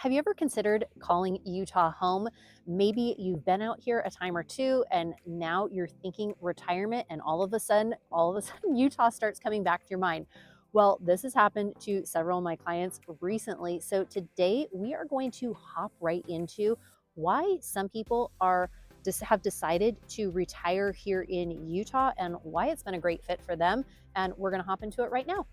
Have you ever considered calling Utah home? Maybe you've been out here a time or two and now you're thinking retirement and all of a sudden Utah starts coming back to your mind. Well, this has happened to several of my clients recently. So today we are going to hop right into why some people are just have decided to retire here in Utah and why it's been a great fit for them. And we're going to hop into it right now.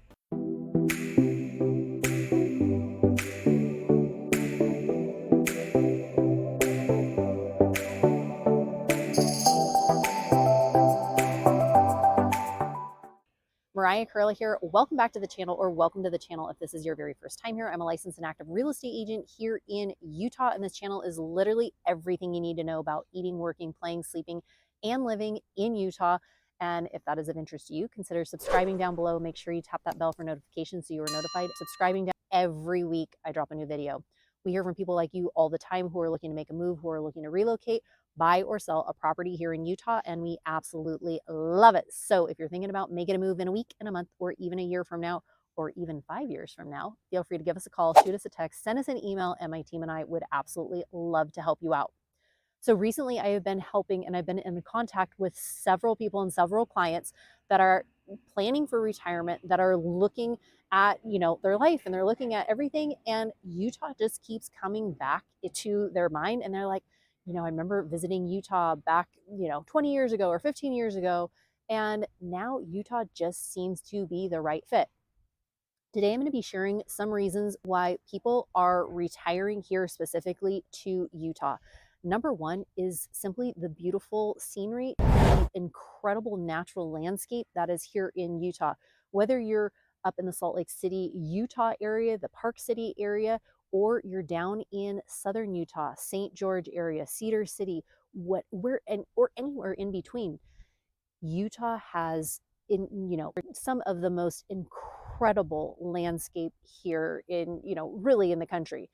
Mariah Curley here. Welcome back to the channel, or welcome to the channel if this is your very first time here. I'm a licensed and active real estate agent here in Utah, and this channel is literally everything you need to know about eating, working, playing, sleeping, and living in Utah. And if that is of interest to you, consider subscribing down below. Make sure you tap that bell for notifications so you are notified. Subscribing down every week, I drop a new video. We hear from people like you all the time who are looking to make a move, who are looking to relocate, buy or sell a property here in Utah, and we absolutely love it. So if you're thinking about making a move in a week, in a month, or even a year from now, or even 5 years from now, feel free to give us a call, shoot us a text, send us an email, and my team and I would absolutely love to help you out. So recently I have been helping and I've been in contact with several people and several clients that are planning for retirement, that are looking at, their life, and they're looking at everything, and Utah just keeps coming back to their mind, and they're like, I remember visiting Utah back, 20 years ago or 15 years ago, and now Utah just seems to be the right fit. Today, I'm going to be sharing some reasons why people are retiring here specifically to Utah. Number one is simply the beautiful scenery, the incredible natural landscape that is here in Utah. Whether you're up in the Salt Lake City, Utah area, the Park City area, or you're down in southern Utah, St. George area, Cedar City, or anywhere in between, Utah has some of the most incredible landscape here in, really in the country.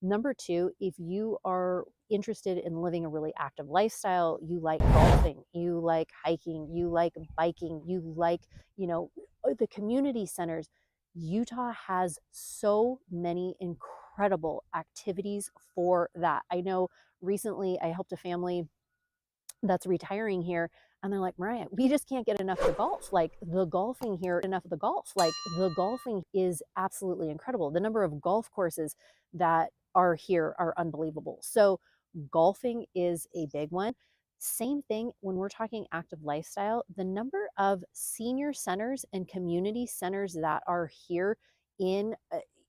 Number two, if you are interested in living a really active lifestyle, you like golfing, you like hiking, you like biking, you like, the community centers, Utah has so many incredible activities for that. I know recently I helped a family that's retiring here, and they're like, Mariah, we just can't get enough of the golf. Like the golfing here, enough of the golf. Like the golfing is absolutely incredible. The number of golf courses that are here are unbelievable. So golfing is a big one. Same thing when we're talking active lifestyle, the number of senior centers and community centers that are here in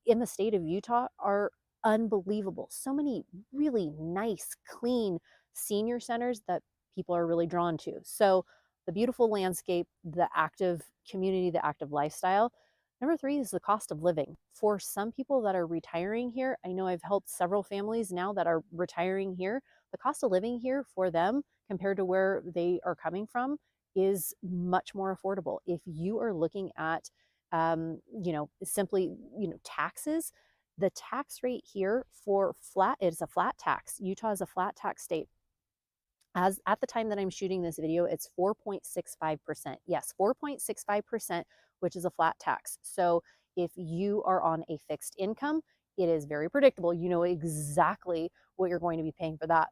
the state of Utah are unbelievable. So many really nice, clean senior centers that people are really drawn to. So the beautiful landscape, the active community, the active lifestyle. Number three is the cost of living. For some people that are retiring here, I know I've helped several families now that are retiring here. The cost of living here for them compared to where they are coming from is much more affordable. If you are looking at, simply, taxes, the tax rate here for flat, it's a flat tax. Utah is a flat tax state. As at the time that I'm shooting this video, it's 4.65%. Yes, 4.65%, which is a flat tax. So if you are on a fixed income, it is very predictable. You know exactly what you're going to be paying for that.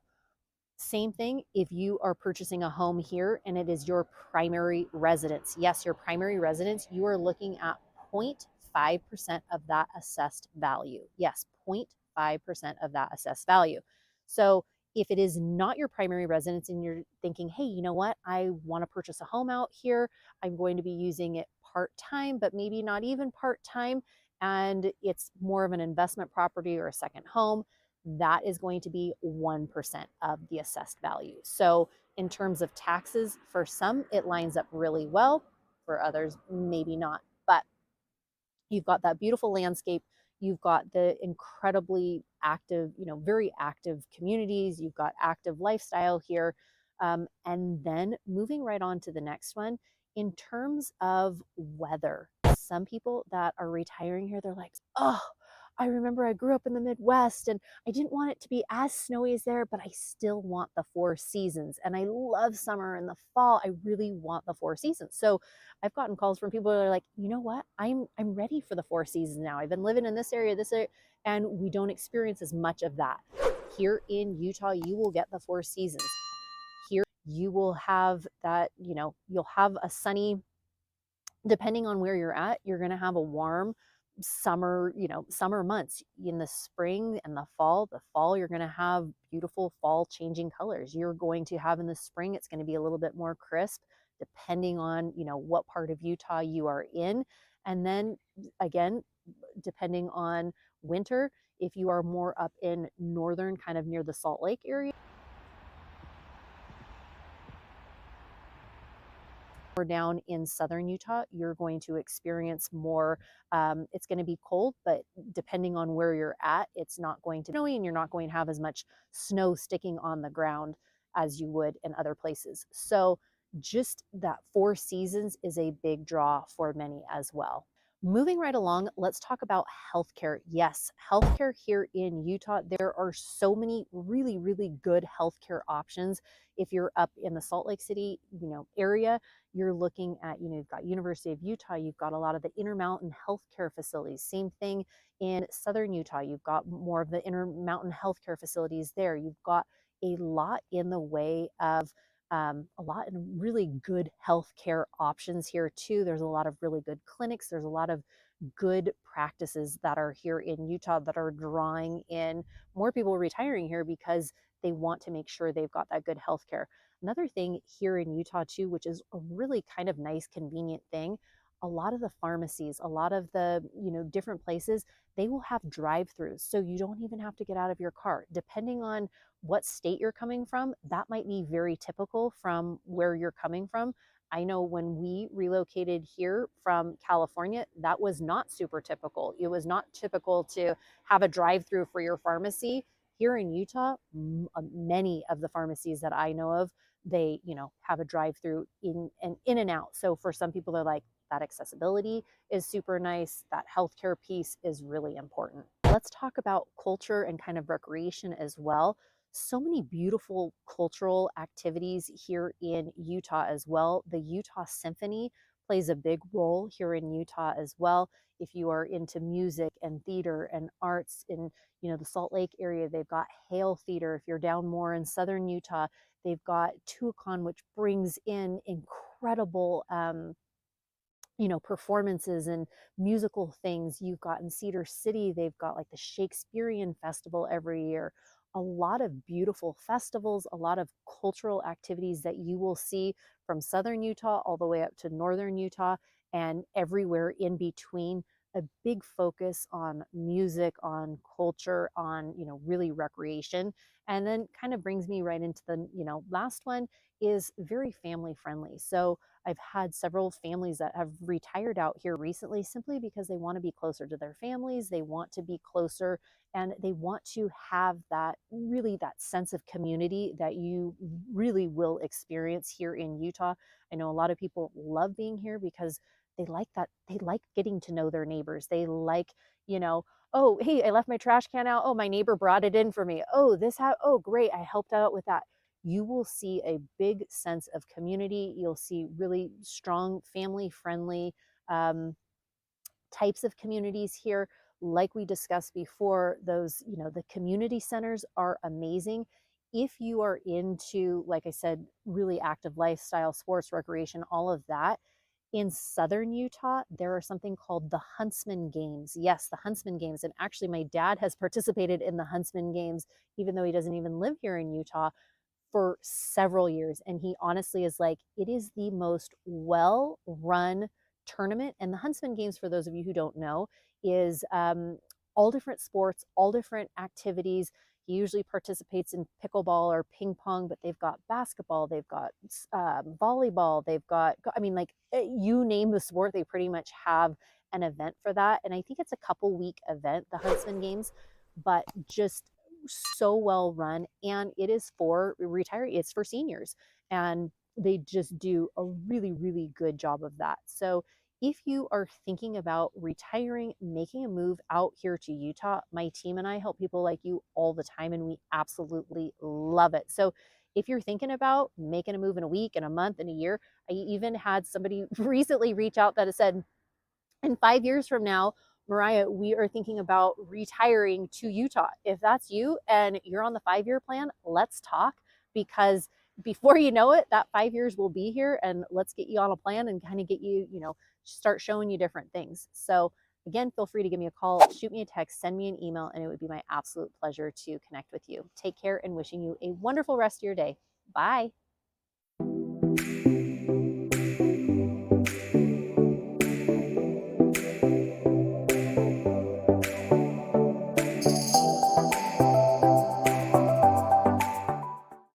Same thing if you are purchasing a home here and it is your primary residence. Yes, your primary residence, you are looking at 0.5% of that assessed value. Yes, 0.5% of that assessed value. So if it is not your primary residence and you're thinking, hey, you know what, I want to purchase a home out here, I'm going to be using it part-time, but maybe not even part-time, and it's more of an investment property or a second home, that is going to be 1% of the assessed value. So in terms of taxes, for some, it lines up really well. For others, maybe not. But you've got that beautiful landscape. You've got the incredibly active, very active communities. You've got active lifestyle here. And then moving right on to the next one, in terms of weather, some people that are retiring here, they're like, oh, I remember I grew up in the Midwest and I didn't want it to be as snowy as there, but I still want the four seasons. And I love summer and the fall. I really want the four seasons. So I've gotten calls from people that are like, you know what? I'm ready for the four seasons now. I've been living in this area, and we don't experience as much of that. Here in Utah, you will get the four seasons. Here you will have that, you'll have a sunny, depending on where you're at, you're going to have a warm summer, summer months. In the spring and the fall, you're going to have beautiful fall changing colors. You're going to have in the spring, it's going to be a little bit more crisp, depending on, what part of Utah you are in. And then again, depending on winter, if you are more up in northern, kind of near the Salt Lake area, or down in southern Utah, you're going to experience more. It's going to be cold, but depending on where you're at, it's not going to be snowy, and you're not going to have as much snow sticking on the ground as you would in other places. So just that four seasons is a big draw for many as well. Moving right along, let's talk about healthcare. Yes, healthcare here in Utah, there are so many really, really good healthcare options. If you're up in the Salt Lake City, area, you're looking at, you've got University of Utah, you've got a lot of the Intermountain healthcare facilities. Same thing in southern Utah, you've got more of the Intermountain healthcare facilities there. You've got a lot in the way of a lot in really good healthcare options here too. There's a lot of really good clinics. There's a lot of good practices that are here in Utah that are drawing in more people retiring here because they want to make sure they've got that good healthcare. Another thing here in Utah too, which is a really kind of nice, convenient thing, a lot of the pharmacies, a lot of the, different places, they will have drive-throughs. So you don't even have to get out of your car. Depending on what state you're coming from, that might be very typical from where you're coming from. I know when we relocated here from California, that was not super typical. It was not typical to have a drive-through for your pharmacy. Here in Utah, many of the pharmacies that I know of, they, have a drive-through in and out. So for some people, they're like, that accessibility is super nice. That healthcare piece is really important. Let's talk about culture and kind of recreation as well. So many beautiful cultural activities here in Utah as well. The Utah Symphony plays a big role here in Utah as well. If you are into music and theater and arts in, the Salt Lake area, they've got Hale Theater. If you're down more in southern Utah, they've got Tucson, which brings in incredible performances and musical things. You've got in Cedar City, they've got like the Shakespearean Festival every year. A lot of beautiful festivals, a lot of cultural activities that you will see from southern Utah all the way up to northern Utah and everywhere in between. A big focus on music, on culture, on, really recreation. And then kind of brings me right into the, last one is very family friendly. So I've had several families that have retired out here recently simply because they want to be closer to their families. They want to be closer, and they want to have that really that sense of community that you really will experience here in Utah. I know a lot of people love being here because they like that. They like getting to know their neighbors. They like, oh, hey, I left my trash can out. Oh, my neighbor brought it in for me. Oh, oh, great. I helped out with that. You will see a big sense of community. You'll see really strong family friendly types of communities here. Like we discussed before, those, the community centers are amazing. If you are into, like I said, really active lifestyle, sports, recreation, all of that, in southern Utah, there are something called the Huntsman Games. Yes, the Huntsman Games. And actually, my dad has participated in the Huntsman Games, even though he doesn't even live here in Utah, for several years. And he honestly is like, it is the most well run tournament. And the Huntsman Games, for those of you who don't know, is all different sports, all different activities. He usually participates in pickleball or ping pong, but they've got basketball, they've got volleyball, they've got, I mean, like you name the sport, they pretty much have an event for that. And I think it's a couple-week event, the Huntsman Games, but just so well run. And it is for retirees, it's for seniors. And they just do a really, really good job of that. So if you are thinking about retiring, making a move out here to Utah, my team and I help people like you all the time, and we absolutely love it. So if you're thinking about making a move in a week, in a month, in a year, I even had somebody recently reach out that has said, in 5 years from now, Mariah, we are thinking about retiring to Utah. If that's you and you're on the 5 year plan, let's talk, because before you know it, that 5 years will be here, and let's get you on a plan and kind of get you, start showing you different things. So again, feel free to give me a call, shoot me a text, send me an email, and it would be my absolute pleasure to connect with you. Take care, and wishing you a wonderful rest of your day. Bye.